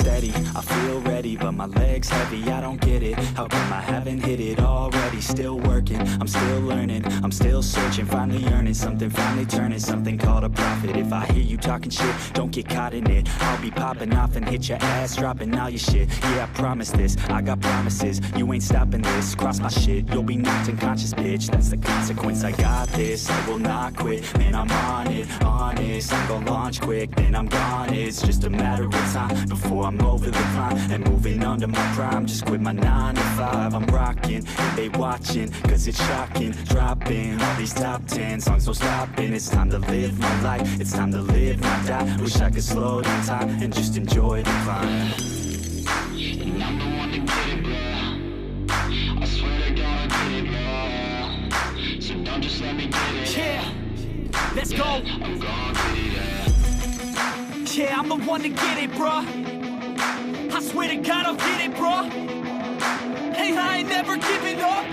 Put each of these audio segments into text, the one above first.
steady, I feel ready, but my legs heavy, I don't get it. How come I haven't hit it already? Still working, I'm still learning, I'm still searching, finally earning something, finally turning something called a profit. If I hear you talking shit, don't get caught in it. I'll be popping off and hit your ass, dropping all your shit. Yeah, I promise this, I got promises, you ain't stopping this. Cross my shit, you'll be knocked unconscious, bitch. That's the consequence, I got this, I will not quit. Man, I'm on it, honest, I'm gon' launch quick, then I'm gone. It's just a matter of time before I'm over the climb and moving under my prime. Just quit my 9 to 5, I'm rocking, and they watching, cause it's shocking. Dropping all these top 10 songs, no stopping. It's time to live my life, it's time to live, not die. Wish I could slow down time and just enjoy the climb. And I'm the one to get it, bro. I swear to God I get it, bro. So don't just let me get it. Yeah, let's go. I'm gon' get it, yeah. Yeah, I'm the one to get it, bruh. I swear to God I'll get it, bruh. Hey, I ain't never giving up.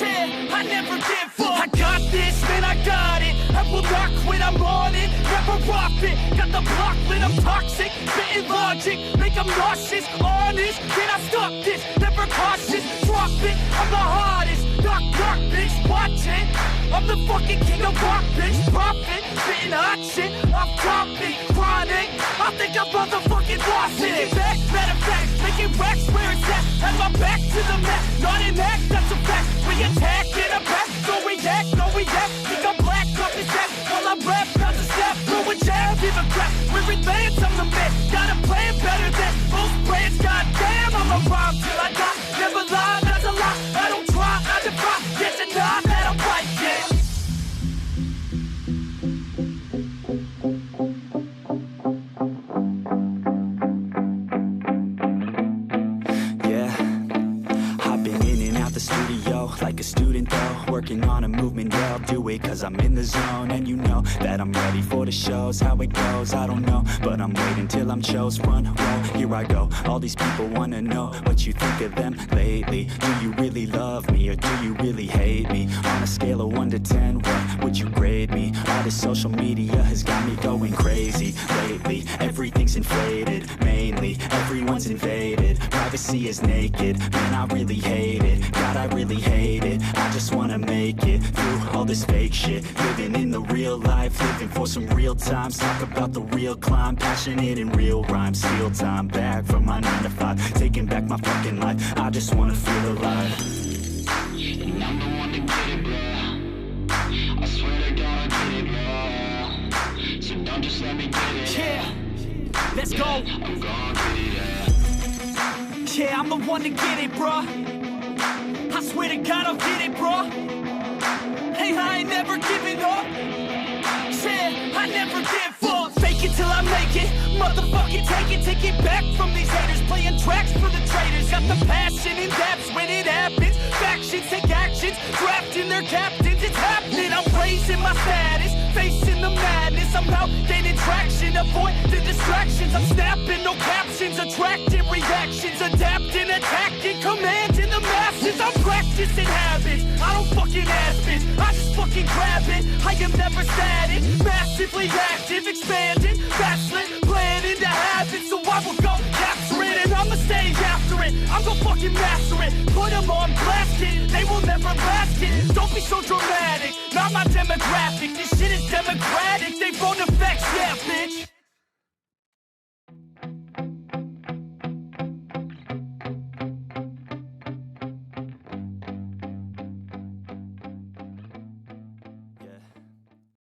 Yeah, I never give up. I got this, man, I got it. I will not quit, I'm on it. Never off it. Got the block lit, I'm toxic. Spitting logic, make them nauseous. Honest, can I stop this? Never cautious, drop it. I'm the hardest. Knock, knock, bitch, watch it. I'm the fucking king of rock, bitch. Profit, spitting hot shit. I'm topic, chronic. I think I'm motherfucking lost it. Take it back, matter of fact, making racks where it's at. Have my back to the mat, not an act, that's a fact. We attack in a back, don't react, no react. Think I'm black, off his back, while I rap, bounce a step. Throw a jab, give a crap. We're advanced, I'm the man. Got a plan better than most brands. Goddamn, I'm a rhyme till I die. Never lie, that's a lie. I don't try, I defy. Get to die, that I'm right, yeah. Like a student though, working on a movement, yeah, I'll do it cause I'm in the zone. And you know that I'm ready for the shows. How it goes, I don't know, but I'm waiting till I'm chose. Front row, here I go. All these people wanna know what you think of them lately. Do you really love me or do you really hate me? On a scale of 1 to 10, what would you grade me? All this social media has got me going crazy lately. Everything's inflated, mainly everyone's invaded. Privacy is naked, man, I really hate it. God, I really hate it. I just wanna make it through all this fake shit. Living in the real life, living for some real times. Talk about the real climb, passionate in real rhymes. Steal time back from my 9 to 5, taking back my fucking life. I just wanna feel alive. And I'm the one to get it, bro. I swear to God I get it, bro. So don't just let me get it. Yeah, let's go. I'm gon' get it, yeah. Yeah, I'm the one to get it, bruh. I swear to God I'll get it, bruh. Hey, I ain't never giving up. Yeah, I never give up. Fake it till I make it. Motherfucking take it back from these haters. Playing tracks for the traitors. Got the passion in depths when it happens. Factions take actions, drafting their captains. It's happening, I'm raising my status. Facing the madness, I'm out gaining traction. Avoid the distractions, I'm snapping, no captions. Attracting reactions, adapting, attacking, commanding the masses. I'm practicing habits, I don't fucking ask bitch. I just fucking grab it, I am never static. Massively active, expanding, backslid, planning to have it. So I will go capture it and I'ma stay after it. I'm gonna fucking master it, put them on blast, kid. They will never last, kid. Don't be so dramatic, not my demographic. This shit is democratic, they voted